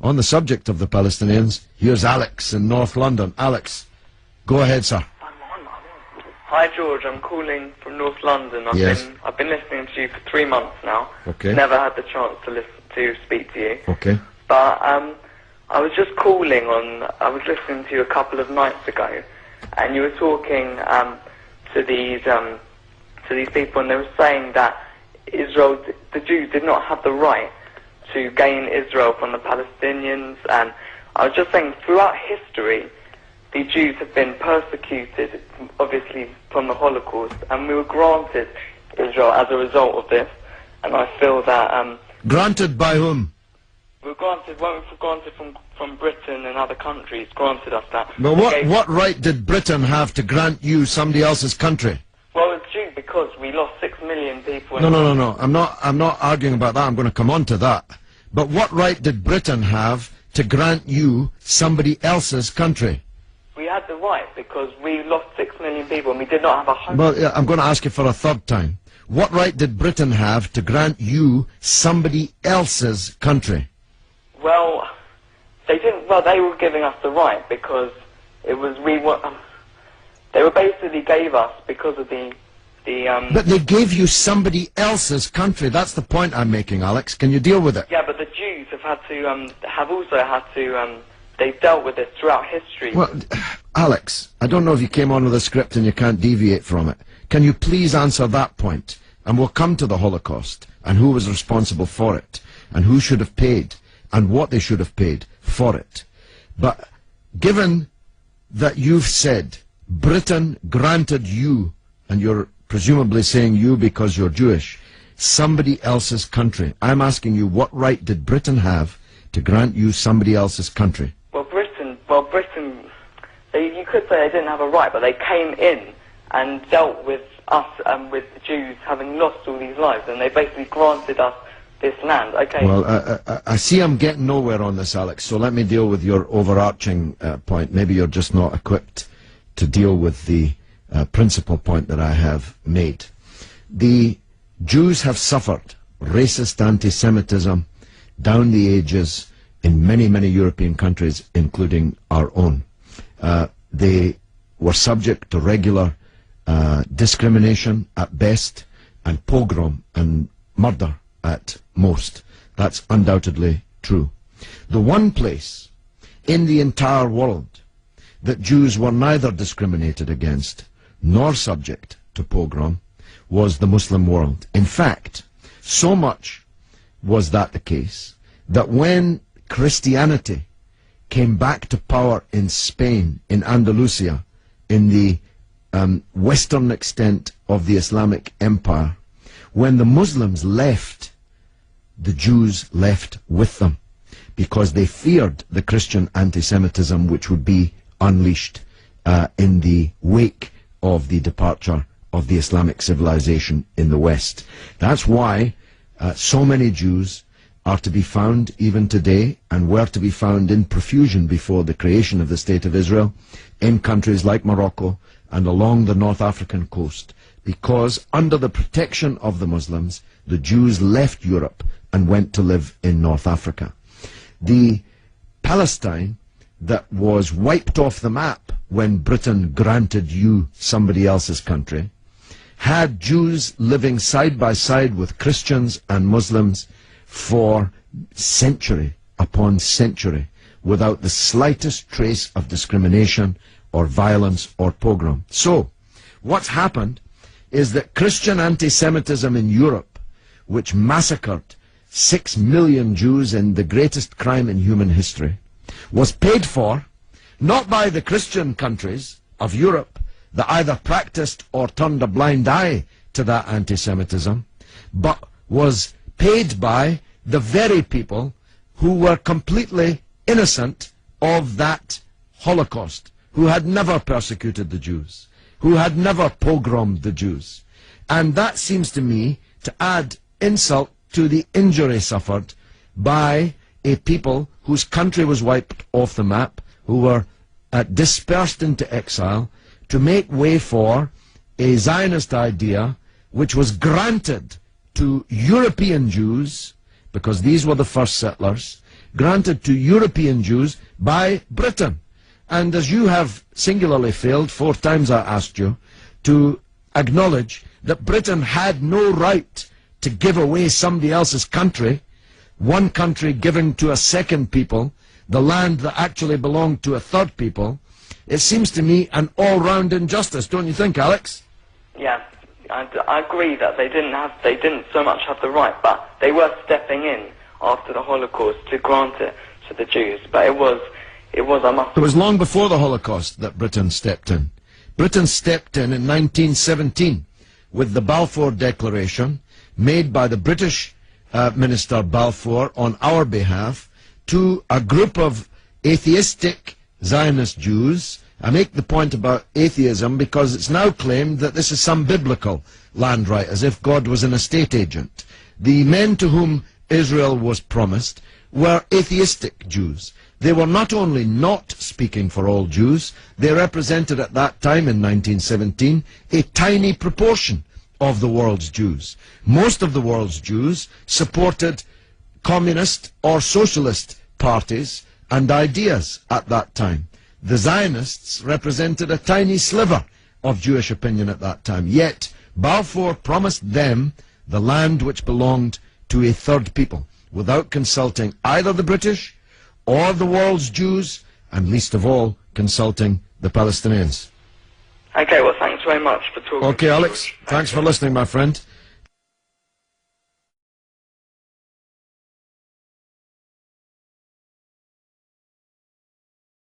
on the subject of the Palestinians. Here's Alex in North London. Alex, go ahead, sir. Hi George, I'm calling from North London. I've been listening to you for 3 months now. Okay. Never had the chance to speak to you. Okay. But I was just calling on. I was listening to you a couple of nights ago, and you were talking to these people, and they were saying that Israel, the Jews, did not have the right to gain Israel from the Palestinians. And I was just saying, throughout history, the Jews have been persecuted, obviously, from the Holocaust, and we were granted Israel as a result of this. And I feel that... granted by whom? We were granted, from Britain and other countries, granted us that. But what right did Britain have to grant you somebody else's country? Well, it's due because we lost 6 million people. No. I'm not arguing about that. I'm going to come on to that. But what right did Britain have to grant you somebody else's country? We had the right because we lost 6 million people and we did not have a home. Well, yeah, I'm going to ask you for a third time. What right did Britain have to grant you somebody else's country? Well, they didn't. Well, they were giving us the right because it was they were basically gave us because of the. But they gave you somebody else's country. That's the point I'm making, Alex. Can you deal with it? Yeah, but the Jews have had to have also had to. They've dealt with it throughout history. Well, Alex, I don't know if you came on with a script and you can't deviate from it. Can you please answer that point? And we'll come to the Holocaust and who was responsible for it and who should have paid and what they should have paid for it. But given that you've said Britain granted you, and you're presumably saying you because you're Jewish, somebody else's country, I'm asking you, what right did Britain have to grant you somebody else's country? Britain, you could say they didn't have a right, but they came in and dealt with us and with the Jews having lost all these lives, and they basically granted us this land. Okay. Well, I see I'm getting nowhere on this, Alex, so let me deal with your overarching point. Maybe you're just not equipped to deal with the principal point that I have made. The Jews have suffered racist anti-Semitism down the ages in many, many European countries, including our own. They were subject to regular discrimination at best, and pogrom and murder at most. That's undoubtedly true. The one place in the entire world that Jews were neither discriminated against nor subject to pogrom was the Muslim world. In fact, so much was that the case that when Christianity came back to power in Spain, in Andalusia, in the western extent of the Islamic Empire, when the Muslims left, the Jews left with them because they feared the Christian anti-Semitism which would be unleashed in the wake of the departure of the Islamic civilization in the West. That's why so many Jews are to be found even today, and were to be found in profusion before the creation of the State of Israel, in countries like Morocco and along the North African coast, because under the protection of the Muslims, the Jews left Europe and went to live in North Africa. The Palestine that was wiped off the map when Britain granted you somebody else's country had Jews living side by side with Christians and Muslims for century upon century without the slightest trace of discrimination or violence or pogrom. So, what's happened is that Christian anti-Semitism in Europe, which massacred 6 million Jews in the greatest crime in human history, was paid for not by the Christian countries of Europe that either practiced or turned a blind eye to that anti-Semitism, but was paid by the very people who were completely innocent of that Holocaust, who had never persecuted the Jews, who had never pogromed the Jews. And that seems to me to add insult to the injury suffered by a people whose country was wiped off the map, who were dispersed into exile, to make way for a Zionist idea which was granted to European Jews, because these were the first settlers, granted to European Jews by Britain. And as you have singularly failed, 4 times I asked you, to acknowledge that Britain had no right to give away somebody else's country, one country giving to a second people the land that actually belonged to a third people, it seems to me an all-round injustice, don't you think, Alex? Yeah, I agree that they didn't so much have the right, but they were stepping in after the Holocaust to grant it to the Jews. But it was It was long before the Holocaust that Britain stepped in. Britain stepped in 1917 with the Balfour Declaration made by the British Minister Balfour on our behalf to a group of atheistic Zionist Jews. I make the point about atheism because it's now claimed that this is some biblical land right, as if God was an estate agent. The men to whom Israel was promised were atheistic Jews. They were not only not speaking for all Jews, they represented at that time in 1917 a tiny proportion of the world's Jews. Most of the world's Jews supported communist or socialist parties and ideas at that time. The Zionists represented a tiny sliver of Jewish opinion at that time. Yet Balfour promised them the land which belonged to a third people, without consulting either the British or the world's Jews, and least of all, consulting the Palestinians. Okay, well, thanks very much for talking. Okay, Alex, thanks for listening, my friend.